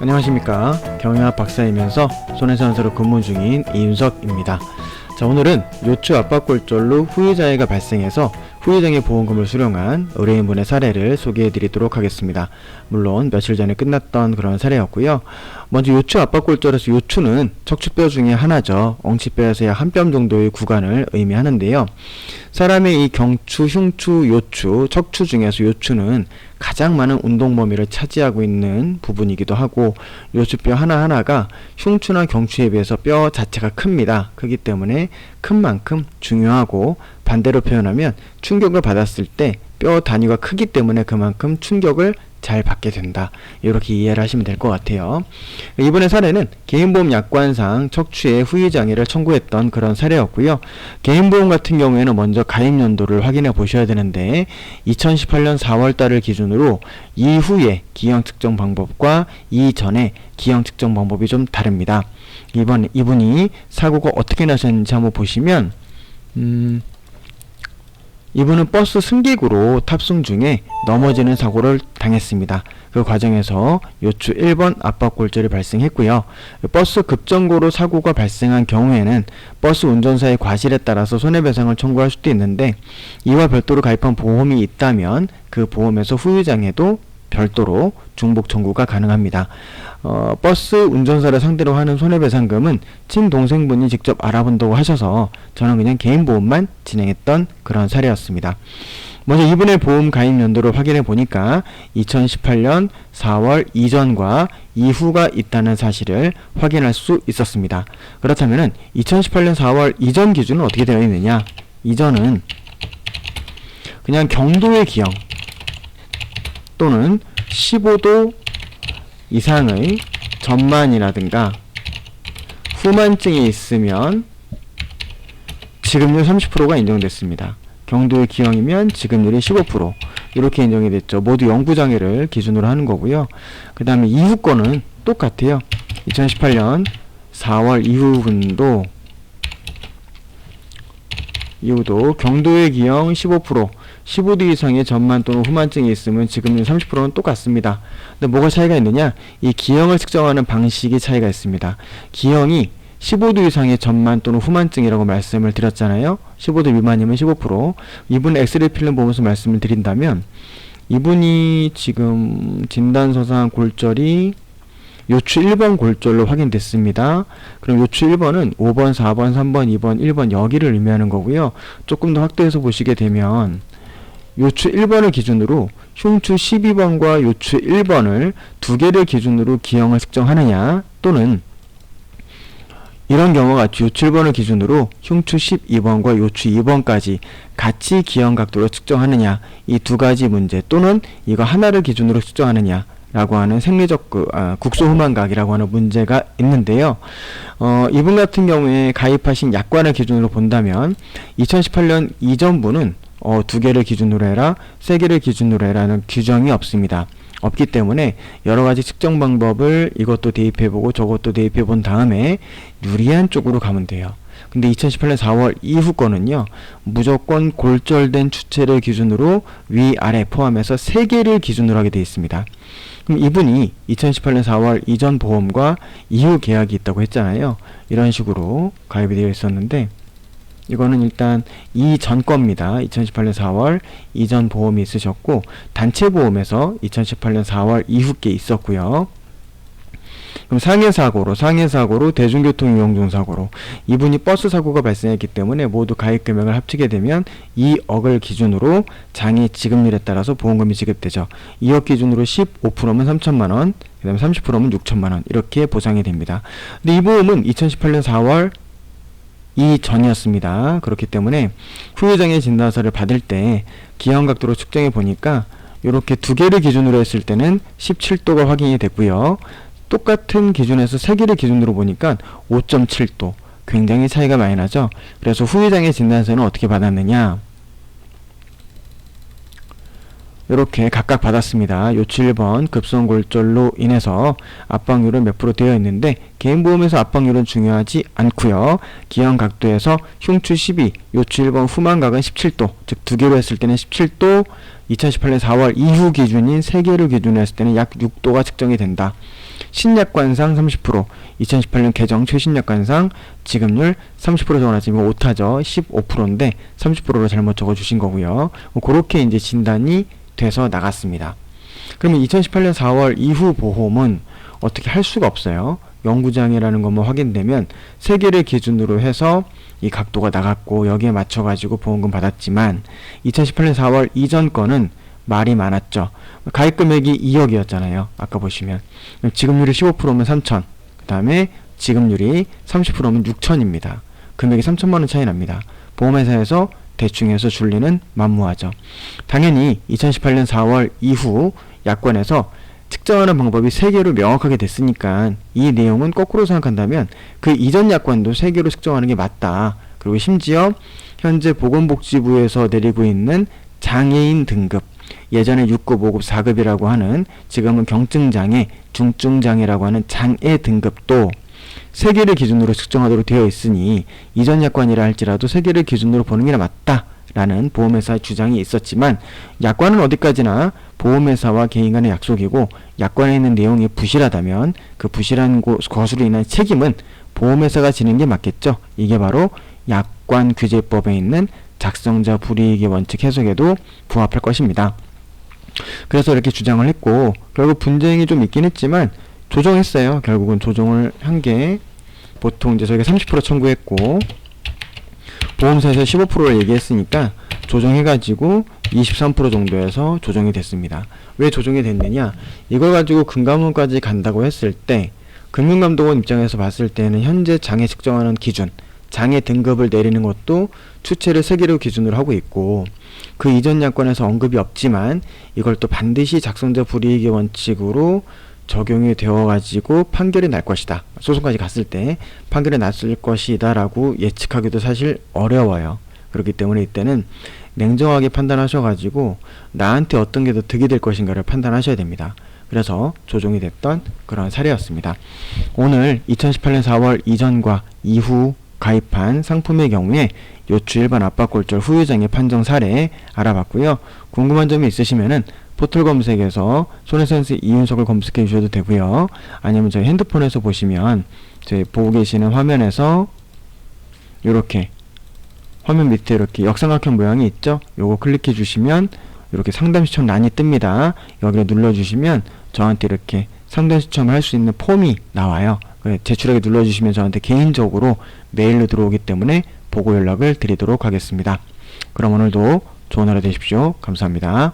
안녕하십니까. 경영학 박사이면서 손해선수로 근무 중인 이윤석입니다. 자, 오늘은 요추 압박골절로 후유장애가 발생해서 후유장애 보험금을 수령한 의뢰인분의 사례를 소개해드리도록 하겠습니다. 물론 며칠 전에 끝났던 그런 사례였고요. 먼저 요추 압박골절에서 요추는 척추뼈 중에 하나죠. 엉치뼈에서 약 한 뼘 정도의 구간을 의미하는데요. 사람의 이 경추, 흉추, 요추, 척추 중에서 요추는 가장 많은 운동 범위를 차지하고 있는 부분이기도 하고, 요추뼈 하나하나가 흉추나 경추에 비해서 뼈 자체가 큽니다. 크기 때문에 큰 만큼 중요하고, 반대로 표현하면 충격을 받았을 때 뼈 단위가 크기 때문에 그만큼 충격을 잘 받게 된다. 이렇게 이해를 하시면 될 것 같아요. 이번의 사례는 개인보험 약관상 척추에 후유장애를 청구했던 그런 사례였고요. 개인보험 같은 경우에는 먼저 가입연도를 확인해 보셔야 되는데 2018년 4월달을 기준으로 이후의 기형 측정 방법과 이전의 기형 측정 방법이 좀 다릅니다. 이분이 사고가 어떻게 나셨는지 한번 보시면 이분은 버스 승객으로 탑승 중에 넘어지는 사고를 당했습니다. 그 과정에서 요추 1번 압박골절이 발생했고요. 버스 급정거로 사고가 발생한 경우에는 버스 운전사의 과실에 따라서 손해배상을 청구할 수도 있는데, 이와 별도로 가입한 보험이 있다면 그 보험에서 후유장애도 별도로 중복 청구가 가능합니다. 버스 운전사를 상대로 하는 손해배상금은 친동생분이 직접 알아본다고 하셔서 저는 그냥 개인보험만 진행했던 그런 사례였습니다. 먼저 이분의 보험 가입 연도를 확인해 보니까 2018년 4월 이전과 이후가 있다는 사실을 확인할 수 있었습니다. 그렇다면 2018년 4월 이전 기준은 어떻게 되어 있느냐? 이전은 그냥 경도의 기형 또는 15도 이상의 전만이라든가 후만증이 있으면 지급률 30%가 인정됐습니다. 경도의 기형이면 지급률이 15% 이렇게 인정이 됐죠. 모두 영구장애를 기준으로 하는 거고요. 그 다음에 이후 거는 똑같아요. 2018년 4월 이후도 경도의 기형 15%, 15도 이상의 전만 또는 후만증이 있으면 지급률 30%는 똑같습니다. 근데 뭐가 차이가 있느냐? 이 기형을 측정하는 방식이 차이가 있습니다. 기형이 15도 이상의 전만 또는 후만증이라고 말씀을 드렸잖아요. 15도 미만이면 15%. 이분 엑스레이 필름 보면서 말씀을 드린다면, 이분이 지금 진단서상 골절이 요추 1번 골절로 확인됐습니다. 그럼 요추 1번은 5번, 4번, 3번, 2번, 1번 여기를 의미하는 거고요. 조금 더 확대해서 보시게 되면 요추 1번을 기준으로 흉추 12번과 요추 1번을 두 개를 기준으로 기형을 측정하느냐, 또는 이런 경우가 같이 요추 1번을 기준으로 흉추 12번과 요추 2번까지 같이 기형 각도로 측정하느냐, 이 두 가지 문제, 또는 이거 하나를 기준으로 측정하느냐 라고 하는 생리적 국소후만각이라고 하는 문제가 있는데요. 이분 같은 경우에 가입하신 약관을 기준으로 본다면 2018년 이전분은 두 개를 기준으로 해라, 세 개를 기준으로 해라는 규정이 없습니다. 없기 때문에 여러가지 측정 방법을 이것도 대입해보고 저것도 대입해본 다음에 유리한 쪽으로 가면 돼요. 근데 2018년 4월 이후 거는요, 무조건 골절된 추체를 기준으로 위아래 포함해서 3개를 기준으로 하게 되어 있습니다. 그럼 이분이 2018년 4월 이전 보험과 이후 계약이 있다고 했잖아요. 이런 식으로 가입이 되어 있었는데, 이거는 일단 이전 겁니다. 2018년 4월 이전 보험이 있으셨고, 단체 보험에서 2018년 4월 이후 게 있었고요. 그럼 상해사고로 대중교통 이용 중 사고로 이분이 버스 사고가 발생했기 때문에 모두 가입 금액을 합치게 되면 2억을 기준으로 장애 지급률에 따라서 보험금이 지급되죠. 2억 기준으로 15%면 3천만원, 그 다음에 30%면 6천만원 이렇게 보상이 됩니다. 근데 이 보험은 2018년 4월 이전이었습니다. 그렇기 때문에 후유장애 진단서를 받을 때 기형 각도로 측정해 보니까 이렇게 두 개를 기준으로 했을 때는 17도가 확인이 됐고요. 똑같은 기준에서 3개를 기준으로 보니까 5.7도, 굉장히 차이가 많이 나죠. 그래서 후유장애 진단서는 어떻게 받았느냐, 이렇게 각각 받았습니다. 요치 1번 급성골절로 인해서 압박률은 몇 프로 되어 있는데 개인보험에서 압박률은 중요하지 않고요. 기형 각도에서 흉추 12, 요치 1번 후만각은 17도, 즉 두 개로 했을 때는 17도, 2018년 4월 이후 기준인 3개를 기준으로 했을 때는 약 6도가 측정이 된다. 신약관상 30%, 2018년 개정 최신약관상 지급률 30% 적어놨지만 오타죠. 15%인데 30%로 잘못 적어주신 거고요. 그렇게 이제 진단이 돼서 나갔습니다. 그러면 2018년 4월 이후 보험은 어떻게 할 수가 없어요. 영구장애라는 것만 확인되면 3개를 기준으로 해서 이 각도가 나갔고 여기에 맞춰가지고 보험금 받았지만 2018년 4월 이전 거는 말이 많았죠. 가입 금액이 2억이었잖아요. 아까 보시면 지급률이 15%면 3천, 그 다음에 지급률이 30%면 6천입니다. 금액이 3천만원 차이 납니다. 보험회사에서 대충해서 줄리는 만무하죠. 당연히 2018년 4월 이후 약관에서 측정하는 방법이 3개로 명확하게 됐으니까 이 내용은 거꾸로 생각한다면 그 이전 약관도 3개로 측정하는 게 맞다. 그리고 심지어 현재 보건복지부에서 내리고 있는 장애인 등급, 예전에 6급, 5급, 4급이라고 하는 지금은 경증장애, 중증장애라고 하는 장애 등급도 3개를 기준으로 측정하도록 되어 있으니 이전 약관이라 할지라도 3개를 기준으로 보는 게 맞다라는 보험회사의 주장이 있었지만 약관은 어디까지나 보험회사와 개인 간의 약속이고 약관에 있는 내용이 부실하다면 그 부실한 것으로 인한 책임은 보험회사가 지는 게 맞겠죠. 이게 바로 약관규제법에 있는 작성자 불이익의 원칙 해석에도 부합할 것입니다. 그래서 이렇게 주장을 했고 결국 분쟁이 좀 있긴 했지만 조정했어요. 결국은 조정을 한 게 보통 이제 저희가 30% 청구했고 보험사에서 15%를 얘기했으니까 조정해가지고 23% 정도에서 조정이 됐습니다. 왜 조정이 됐느냐? 이걸 가지고 금감원까지 간다고 했을 때 금융감독원 입장에서 봤을 때는 현재 장애 측정하는 기준, 장애 등급을 내리는 것도 추체를 3개로 기준으로 하고 있고 그 이전 약관에서 언급이 없지만 이걸 또 반드시 작성자 불이익의 원칙으로 적용이 되어가지고 판결이 날 것이다. 소송까지 갔을 때 판결이 났을 것이다 라고 예측하기도 사실 어려워요. 그렇기 때문에 이때는 냉정하게 판단하셔가지고 나한테 어떤 게 더 득이 될 것인가를 판단하셔야 됩니다. 그래서 조정이 됐던 그런 사례였습니다. 오늘 2018년 4월 이전과 이후 가입한 상품의 경우에 요추 일반 압박골절 후유장애 판정 사례 알아봤고요. 궁금한 점이 있으시면은 포털 검색에서 손해센스 이윤석을 검색해 주셔도 되고요. 아니면 저희 핸드폰에서 보시면 저희 보고 계시는 화면에서 이렇게 화면 밑에 이렇게 역삼각형 모양이 있죠? 요거 클릭해 주시면 이렇게 상담 시청란이 뜹니다. 여기를 눌러 주시면 저한테 이렇게 상담 시청을 할 수 있는 폼이 나와요. 제출하기 눌러 주시면 저한테 개인적으로 메일로 들어오기 때문에 보고 연락을 드리도록 하겠습니다. 그럼 오늘도 좋은 하루 되십시오. 감사합니다.